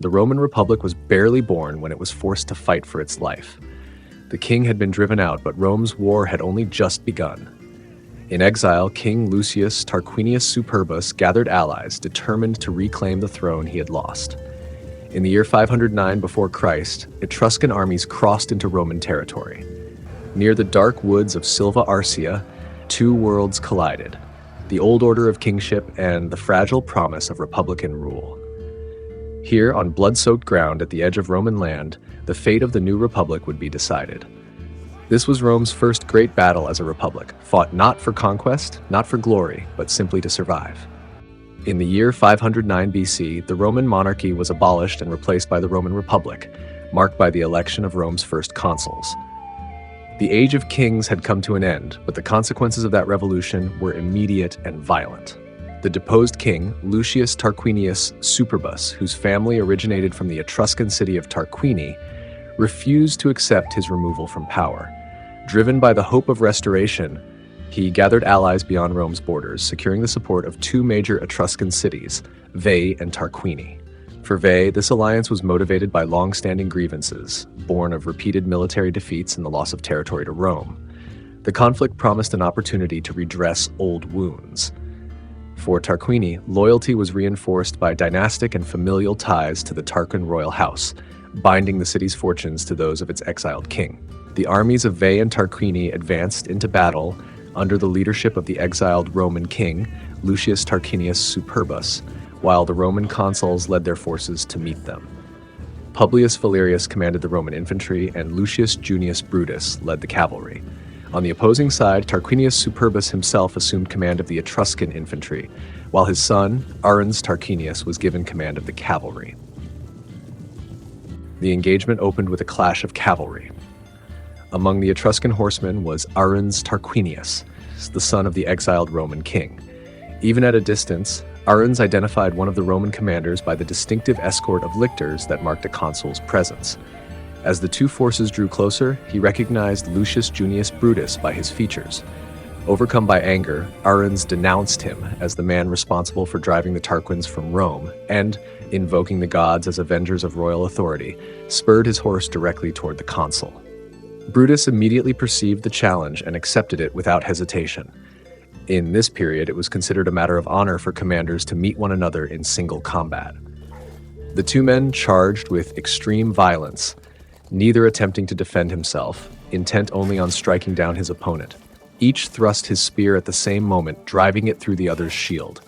The Roman Republic was barely born when it was forced to fight for its life. The king had been driven out, but Rome's war had only just begun. In exile, King Lucius Tarquinius Superbus gathered allies determined to reclaim the throne he had lost. In the year 509 before Christ, Etruscan armies crossed into Roman territory. Near the dark woods of Silva Arsia, two worlds collided: the old order of kingship and the fragile promise of republican rule. Here, on blood-soaked ground at the edge of Roman land, the fate of the new republic would be decided. This was Rome's first great battle as a republic, fought not for conquest, not for glory, but simply to survive. In the year 509 BC, the Roman monarchy was abolished and replaced by the Roman Republic, marked by the election of Rome's first consuls. The age of kings had come to an end, but the consequences of that revolution were immediate and violent. The deposed king, Lucius Tarquinius Superbus, whose family originated from the Etruscan city of Tarquini, refused to accept his removal from power. Driven by the hope of restoration, he gathered allies beyond Rome's borders, securing the support of two major Etruscan cities, Veii and Tarquini. For Veii, this alliance was motivated by long-standing grievances, born of repeated military defeats and the loss of territory to Rome. The conflict promised an opportunity to redress old wounds. For Tarquini, loyalty was reinforced by dynastic and familial ties to the Tarquin royal house, binding the city's fortunes to those of its exiled king. The armies of Veii and Tarquini advanced into battle under the leadership of the exiled Roman king, Lucius Tarquinius Superbus, while the Roman consuls led their forces to meet them. Publius Valerius commanded the Roman infantry, and Lucius Junius Brutus led the cavalry. On the opposing side, Tarquinius Superbus himself assumed command of the Etruscan infantry, while his son, Arens Tarquinius, was given command of the cavalry. The engagement opened with a clash of cavalry. Among the Etruscan horsemen was Arens Tarquinius, the son of the exiled Roman king. Even at a distance, Arens identified one of the Roman commanders by the distinctive escort of lictors that marked a consul's presence. As the two forces drew closer, he recognized Lucius Junius Brutus by his features. Overcome by anger, Arens denounced him as the man responsible for driving the Tarquins from Rome, and, invoking the gods as avengers of royal authority, spurred his horse directly toward the consul. Brutus immediately perceived the challenge and accepted it without hesitation. In this period, it was considered a matter of honor for commanders to meet one another in single combat. The two men charged with extreme violence, neither attempting to defend himself, intent only on striking down his opponent. Each thrust his spear at the same moment, driving it through the other's shield.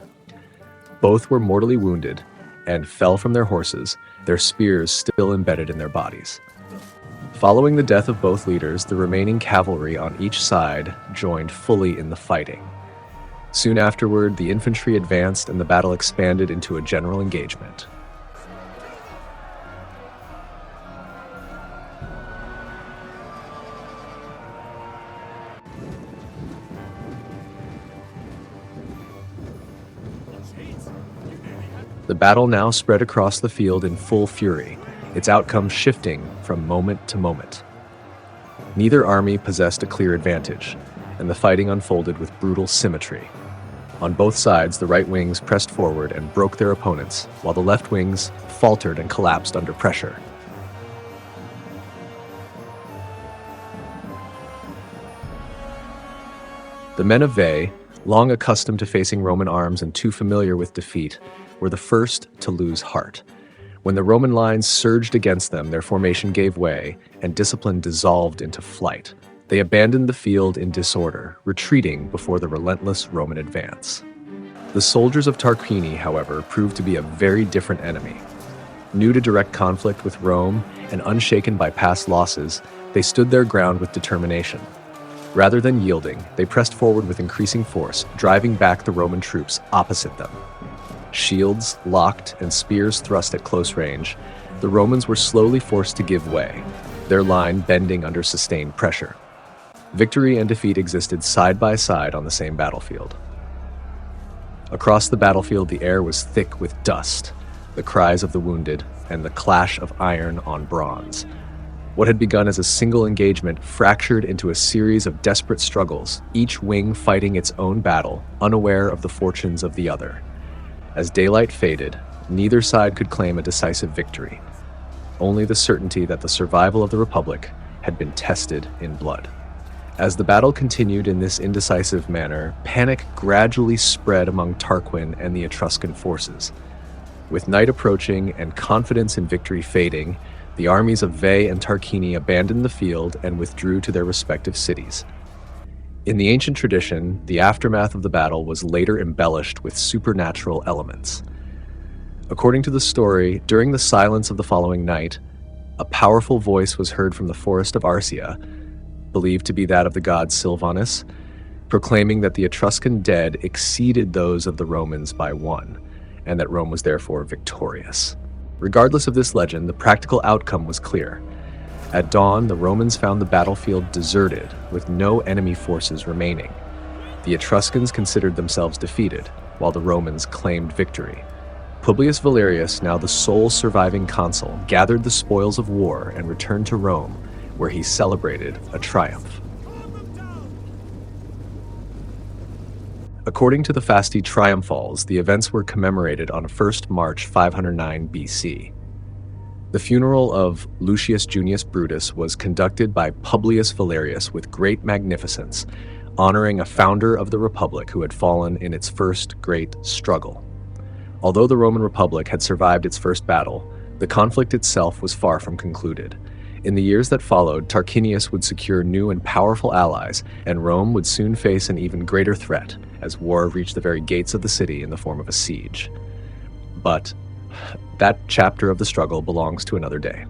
Both were mortally wounded and fell from their horses, their spears still embedded in their bodies. Following the death of both leaders, the remaining cavalry on each side joined fully in the fighting. Soon afterward, the infantry advanced and the battle expanded into a general engagement. The battle now spread across the field in full fury, its outcome shifting from moment to moment. Neither army possessed a clear advantage, and the fighting unfolded with brutal symmetry. On both sides, the right wings pressed forward and broke their opponents, while the left wings faltered and collapsed under pressure. The men of Veii, long accustomed to facing Roman arms and too familiar with defeat, were the first to lose heart. When the Roman lines surged against them, their formation gave way, and discipline dissolved into flight. They abandoned the field in disorder, retreating before the relentless Roman advance. The soldiers of Tarquini, however, proved to be a very different enemy. New to direct conflict with Rome and unshaken by past losses, they stood their ground with determination. Rather than yielding, they pressed forward with increasing force, driving back the Roman troops opposite them. Shields locked and spears thrust at close range, the Romans were slowly forced to give way, their line bending under sustained pressure. Victory and defeat existed side by side on the same battlefield. Across the battlefield, the air was thick with dust, the cries of the wounded, and the clash of iron on bronze. What had begun as a single engagement fractured into a series of desperate struggles, each wing fighting its own battle, unaware of the fortunes of the other. As daylight faded, Neither side could claim a decisive victory, only the certainty that the survival of the Republic had been tested in blood. As the battle continued in this indecisive manner, panic gradually spread among Tarquin and the Etruscan forces. With night approaching and confidence in victory fading, the armies of Veii and Tarquini abandoned the field and withdrew to their respective cities. In the ancient tradition, the aftermath of the battle was later embellished with supernatural elements. According to the story, during the silence of the following night, a powerful voice was heard from the forest of Arsia, believed to be that of the god Silvanus, proclaiming that the Etruscan dead exceeded those of the Romans by 1, and that Rome was therefore victorious. Regardless of this legend, the practical outcome was clear. At dawn, the Romans found the battlefield deserted, with no enemy forces remaining. The Etruscans considered themselves defeated, while the Romans claimed victory. Publius Valerius, now the sole surviving consul, gathered the spoils of war and returned to Rome, where he celebrated a triumph. According to the Fasti Triumphales, the events were commemorated on 1st March 509 BC. The funeral of Lucius Junius Brutus was conducted by Publius Valerius with great magnificence, honoring a founder of the Republic who had fallen in its first great struggle. Although the Roman Republic had survived its first battle, the conflict itself was far from concluded. In the years that followed, Tarquinius would secure new and powerful allies, and Rome would soon face an even greater threat, as war reached the very gates of the city in the form of a siege. But that chapter of the struggle belongs to another day.